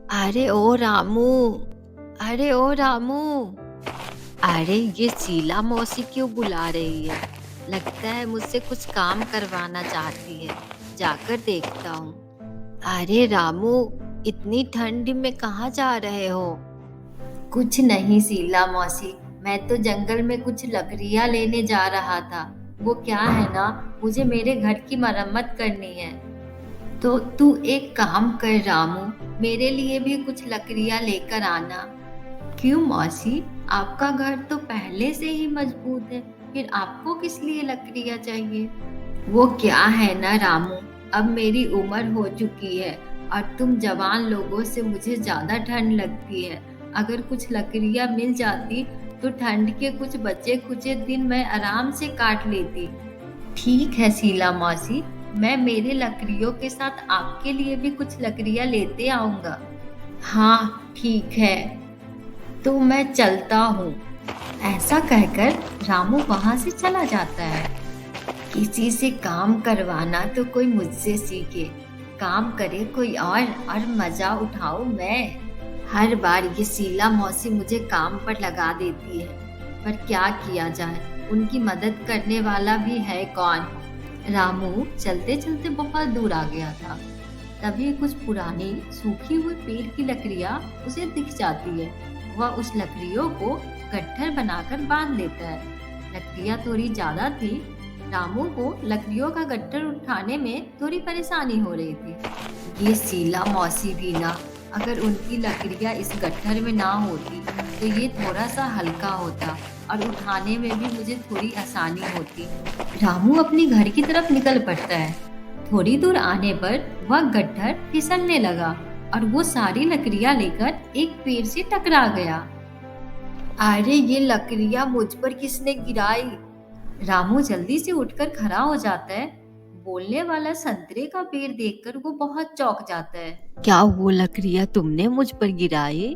अरे ओ रामू, अरे ओ रामू। अरे ये शीला मौसी क्यों बुला रही है? लगता है मुझसे कुछ काम करवाना चाहती है। जाकर देखता हूँ। अरे रामू, इतनी ठंड में कहाँ जा रहे हो? कुछ नहीं शीला मौसी, मैं तो जंगल में कुछ लकड़ियाँ लेने जा रहा था। वो क्या है ना, मुझे मेरे घर की मरम्मत करनी है। तो तू एक काम कर रामू, मेरे लिए भी कुछ लकड़ियाँ लेकर आना। क्यों मौसी, आपका घर तो पहले से ही मजबूत है, फिर आपको किस लिए लकड़ियाँ चाहिए? वो क्या है ना रामू, अब मेरी उम्र हो चुकी है और तुम जवान लोगों से मुझे ज्यादा ठंड लगती है। अगर कुछ लकड़ियाँ मिल जाती तो ठंड के कुछ बचे खुचे दिन मैं आराम से काट लेती। ठीक है शीला मौसी, मैं मेरे लकड़ियों के साथ आपके लिए भी कुछ लकड़ियाँ लेते आऊंगा। हाँ ठीक है, तो मैं चलता हूँ। ऐसा कहकर रामू वहां से चला जाता है। किसी से काम करवाना तो कोई मुझसे सीखे, काम करे कोई और मजा उठाऊं मैं। हर बार ये शीला मौसी मुझे काम पर लगा देती है, पर क्या किया जाए, उनकी मदद करने वाला भी है कौन। रामू चलते चलते बहुत दूर आ गया था। तभी कुछ पुरानी सूखी हुई पेड़ की लकड़ियां उसे दिख जाती है। वह उस लकड़ियों को गट्ठर बनाकर बांध लेता है। लकड़ियां थोड़ी ज्यादा थी। रामू को लकड़ियों का गट्ठर उठाने में थोड़ी परेशानी हो रही थी। ये शीला मौसी भी ना, अगर उनकी लकड़ियां इस गट्ठर में ना होती तो ये थोड़ा सा हल्का होता और उठाने में भी मुझे थोड़ी आसानी होती। रामू अपने घर की तरफ निकल पड़ता है। थोड़ी दूर आने पर वह गट्ठर फिसलने लगा और वो सारी लकड़ियां लेकर एक पेड़ से टकरा गया। अरे ये लकड़ियां मुझ पर किसने गिराई? रामू जल्दी से उठकर खड़ा हो जाता है। बोलने वाला संतरे का पेड़ देखकर वो बहुत चौंक जाता है। क्या वो लकड़ियां तुमने मुझ पर गिराई?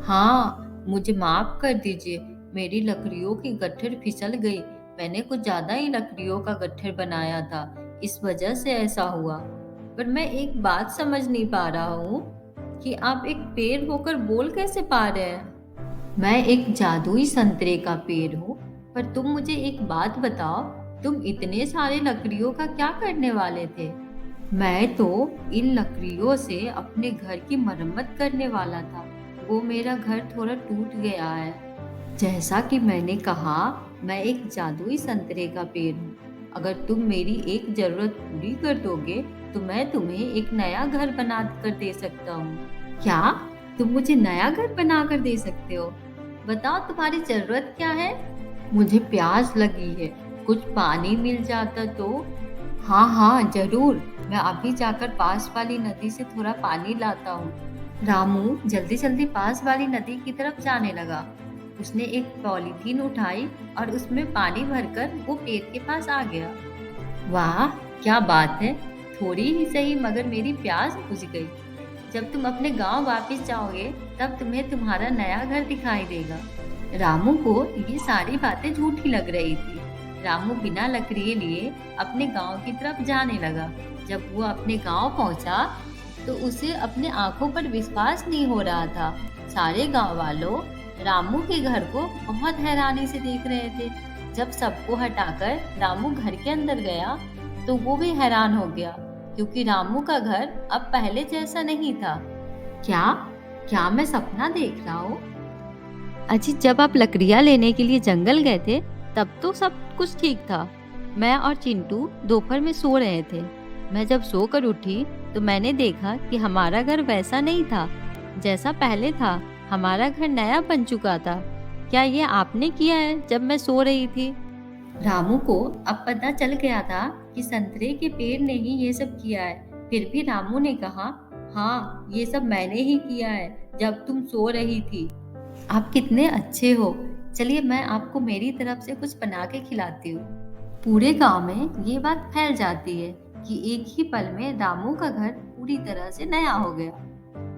हाँ, मुझे माफ कर दीजिए, मेरी लकड़ियों की गट्ठर फिसल गई। मैंने कुछ ज्यादा ही लकड़ियों का गट्ठर बनाया था, इस वजह से ऐसा हुआ। पर मैं एक बात समझ नहीं पा रहा हूँ कि आप एक पेड़ होकर बोल कैसे पा रहे हैं। मैं एक जादुई संतरे का पेड़ हूँ, पर तुम मुझे एक बात बताओ, तुम इतने सारे लकड़ियों का क्या करने वाले थे? मैं तो इन लकड़ियों से अपने घर की मरम्मत करने वाला था। वो मेरा घर थोड़ा टूट गया है। जैसा कि मैंने कहा, मैं एक जादुई संतरे का पेड़ हूँ। अगर तुम मेरी एक जरूरत पूरी कर दोगे तो मैं तुम्हें एक नया घर बना कर दे सकता हूँ। क्या तुम मुझे नया घर बना कर दे सकते हो? बताओ तुम्हारी जरूरत क्या है? मुझे प्यास लगी है, कुछ पानी मिल जाता तो। हाँ हाँ जरूर, मैं अभी जाकर पास वाली नदी से थोड़ा पानी लाता हूँ। रामू जल्दी जल्दी पास वाली नदी की तरफ जाने लगा। उसने एक पॉलीथीन उठाई और उसमें पानी भरकर वो पेड़ के पास आ गया। वाह क्या बात है, थोड़ी ही सही मगर मेरी प्यास बुझ गई। जब तुम अपने गांव वापस जाओगे तब तुम्हें तुम्हारा नया घर दिखाई देगा। रामू को ये सारी बातें झूठी लग रही थी। रामू बिना लकड़ी लिए अपने गांव की तरफ जाने लगा। जब वो अपने गांव पहुंचा तो उसे अपने आंखों पर विश्वास नहीं हो रहा था। सारे गांव वालों रामू के घर को बहुत हैरानी से देख रहे थे। जब सबको हटाकर रामू घर के अंदर गया तो वो भी हैरान हो गया, क्योंकि रामू का घर अब पहले जैसा नहीं था। क्या क्या मैं सपना देख रहा हूँ? अजी, जब आप लकड़ियाँ लेने के लिए जंगल गए थे तब तो सब कुछ ठीक था। मैं और चिंटू दोपहर में सो रहे थे। मैं जब सोकर उठी तो मैंने देखा कि हमारा घर वैसा नहीं था जैसा पहले था। हमारा घर नया बन चुका था। क्या ये आपने किया है जब मैं सो रही थी? रामू को अब पता चल गया था कि संतरे के पेड़ ने ही ये सब किया है। फिर भी रामू ने कहा, हाँ ये सब मैंने ही किया है जब तुम सो रही थी। आप कितने अच्छे हो। चलिए मैं आपको मेरी तरफ से कुछ बना के खिलाती हूँ। पूरे गांव में ये बात फैल जाती है कि एक ही पल में रामू का घर पूरी तरह से नया हो गया।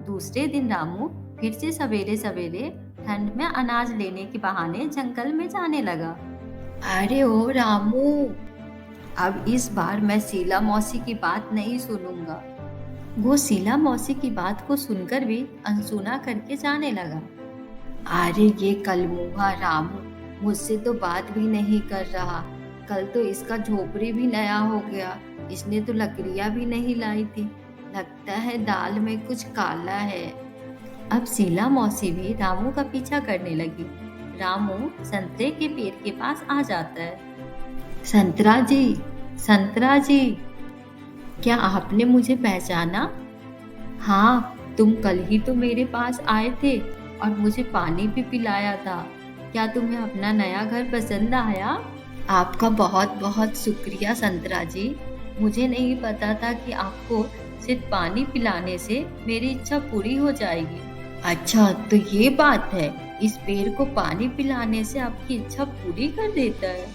दूसरे दिन रामू फिर से सवेरे सवेरे ठंड में अनाज लेने के बहाने जंगल में जाने लगा। अरे ओ रामू, अब इस बार मैं शीला मौसी की बात नहीं सुनूंगा। वो शीला मौसी की बात को सुनकर भी अनसुना करके जाने लगा। अरे ये कलमुहा रामू मुझसे तो बात भी नहीं कर रहा। कल तो इसका झोपड़ी भी नया हो गया। इसने तो लकड़ियां भी नहीं लाई थी। लगता है दाल में कुछ काला है। अब शीला मौसी भी रामू का पीछा करने लगी। रामू संतरे के पेड़ के पास आ जाता है। संतरा जी, संतरा जी, क्या आपने मुझे पहचाना? हाँ, तुम कल ही तो मेरे पास आए थे और मुझे पानी भी पिलाया था। क्या तुम्हें अपना नया घर पसंद आया? आपका बहुत बहुत शुक्रिया संतरा जी। मुझे नहीं पता था कि आपको सिर्फ पानी पिलाने से मेरी इच्छा पूरी हो जाएगी। अच्छा, तो ये बात है। इस पेड़ को पानी पिलाने से आपकी इच्छा पूरी कर देता है।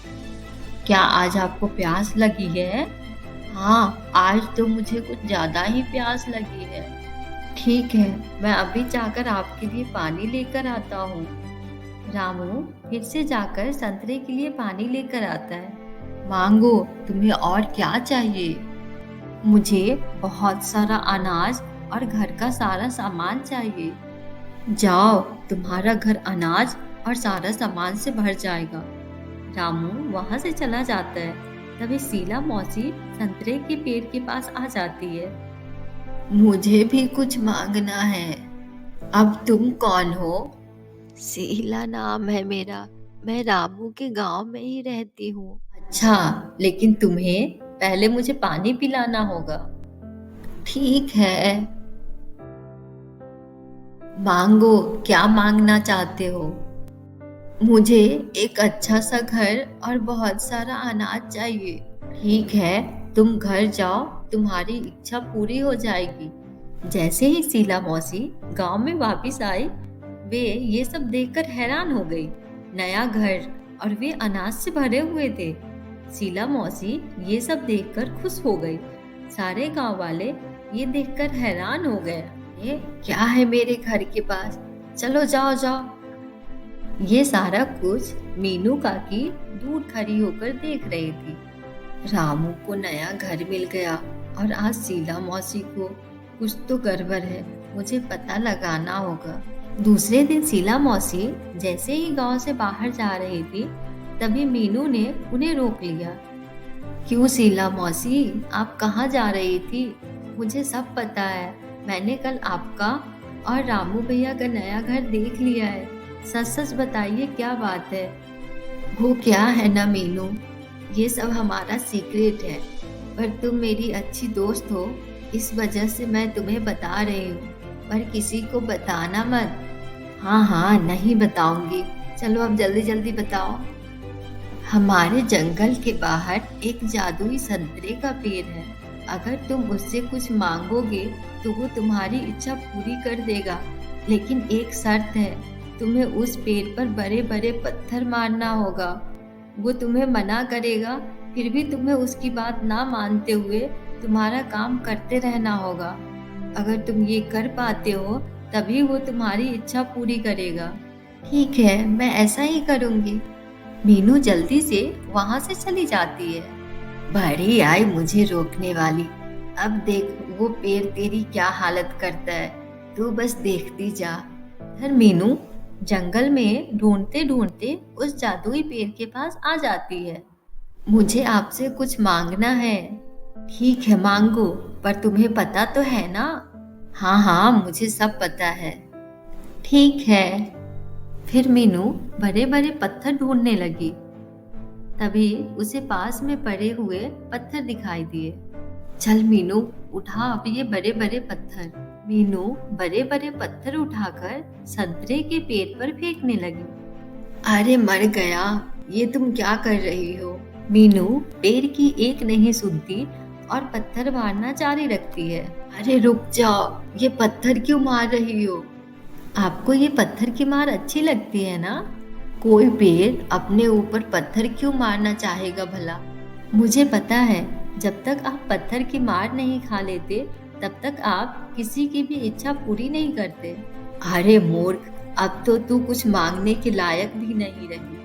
क्या आज आपको प्यास लगी है? हाँ, आज तो मुझे कुछ ज्यादा ही प्यास लगी है। ठीक है, मैं अभी जाकर आपके लिए पानी लेकर आता हूँ। रामू फिर से जाकर संतरे के लिए पानी लेकर आता है। मांगो, तुम्हें और क्या चाहिए? मुझे बहुत सारा अनाज और घर का सारा सामान चाहिए। जाओ, तुम्हारा घर अनाज और सारा सामान से भर जाएगा। रामू वहां से चला जाता है। तभी शीला मौसी संतरे के पेड़ के पास आ जाती है। मुझे भी कुछ मांगना है। अब तुम कौन हो? शीला नाम है मेरा। मैं रामू के गांव में ही रहती हूँ। अच्छा, लेकिन तुम्हें पहले मुझे पानी पिलाना होगा। ठीक है। मांगो, क्या मांगना चाहते हो? मुझे एक अच्छा सा घर और बहुत सारा अनाज चाहिए। ठीक है, तुम घर जाओ, तुम्हारी इच्छा पूरी हो जाएगी। जैसे ही शीला मौसी गांव में वापस आई, वे ये सब देखकर हैरान हो गई। नया घर और वे अनाज से भरे हुए थे। शीला मौसी ये सब देखकर खुश हो गई। सारे गांव वाले ये देखकर हैरान हो गए। ये क्या है मेरे घर के पास? चलो जाओ जाओ। ये सारा कुछ मीनू काकी दूर खड़ी होकर देख रही थी। रामू को नया घर मिल गया और आज शीला मौसी को कुछ तो गड़बड़ है। मुझे पता लगाना होगा। दूसरे दिन शीला मौसी जैसे ही गांव से बाहर जा रही थी, तभी मीनू ने उन्हें रोक लिया। क्यों शीला मौसी, आप कहाँ जा रही थी? मुझे सब पता है। मैंने कल आपका और रामू भैया का नया घर देख लिया है। सच सच बताइए, क्या बात है? वो क्या है ना मीनू, ये सब हमारा सीक्रेट है। पर तुम मेरी अच्छी दोस्त हो, इस वजह से मैं तुम्हें बता रही हूँ। पर किसी को बताना मत। हाँ हाँ, नहीं बताऊंगी। चलो अब जल्दी जल्दी बताओ। हमारे जंगल के बाहर एक जादुई संतरे का पेड़ है। अगर तुम उससे कुछ मांगोगे तो वो तुम्हारी इच्छा पूरी कर देगा। लेकिन एक शर्त है, तुम्हें उस पेड़ पर बड़े बड़े पत्थर मारना होगा। वो तुम्हें मना करेगा, फिर भी तुम्हें उसकी बात ना मानते हुए तुम्हारा काम करते रहना होगा। अगर तुम ये कर पाते हो तभी वो तुम्हारी इच्छा पूरी करेगा। ठीक है, मैं ऐसा ही करूंगी। मीनू जल्दी से वहां से चली जाती है। बड़ी आई मुझे रोकने वाली। अब देख वो पेड़ तेरी क्या हालत करता है, तू बस देखती जा। फिर मीनू जंगल में ढूंढते ढूंढते उस जादुई पेड़ के पास आ जाती है। मुझे आपसे कुछ मांगना है। ठीक है, मांगो, पर तुम्हें पता तो है ना? हाँ हाँ, मुझे सब पता है। ठीक है। फिर मीनू बड़े बड़े पत्थर ढूंढने लगी। तभी उसे पास में पड़े हुए पत्थर दिखाई दिए। चल मीनू, उठा अब ये बड़े बड़े पत्थर। मीनू बड़े बड़े पत्थर उठाकर संतरे के पेड़ पर फेंकने लगी। अरे मर गया, ये तुम क्या कर रही हो? मीनू पेड़ की एक नहीं सुनती और पत्थर मारना जारी रखती है। अरे रुक जाओ, ये पत्थर क्यों मार रही हो? आपको ये पत्थर की मार अच्छी लगती है ना? कोई पेड़ अपने ऊपर पत्थर क्यों मारना चाहेगा भला? मुझे पता है, जब तक आप पत्थर की मार नहीं खा लेते तब तक आप किसी की भी इच्छा पूरी नहीं करते। अरे मूर्ख, अब तो तू कुछ मांगने के लायक भी नहीं रही।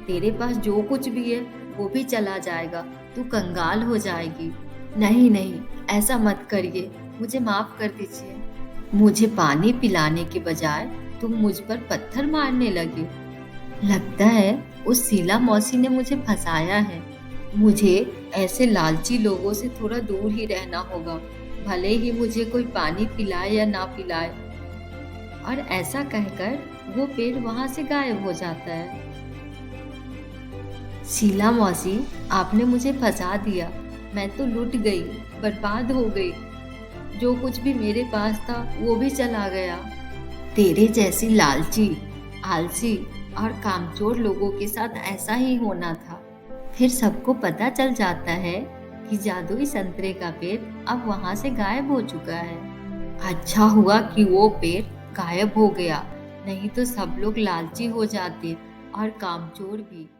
तेरे पास जो कुछ भी है वो भी चला जाएगा। तू कंगाल हो जाएगी। नहीं नहीं, ऐसा मत करिए। मुझे माफ कर दीजिए। मुझे पानी पिलाने के बजाय तुम मुझ पर पत्थर मारने लगे। लगता है उस शीला मौसी ने मुझे फंसाया है। मुझे ऐसे लालची लोगों से थोड़ा दूर ही रहना होगा, भले ही मुझे कोई पानी पिलाए या ना पिलाए। और ऐसा कहकर वो पेड़ वहां से गायब हो जाता है। शीला मौसी, आपने मुझे फंसा दिया। मैं तो लुट गई, बर्बाद हो गई। जो कुछ भी मेरे पास था वो भी चला गया। तेरे जैसी लालची, आलसी और कामचोर लोगों के साथ ऐसा ही होना था। फिर सबको पता चल जाता है कि जादुई संतरे का पेड़ अब वहां से गायब हो चुका है। अच्छा हुआ कि वो पेड़ गायब हो गया, नहीं तो सब लोग लालची हो जाते और कामचोर भी।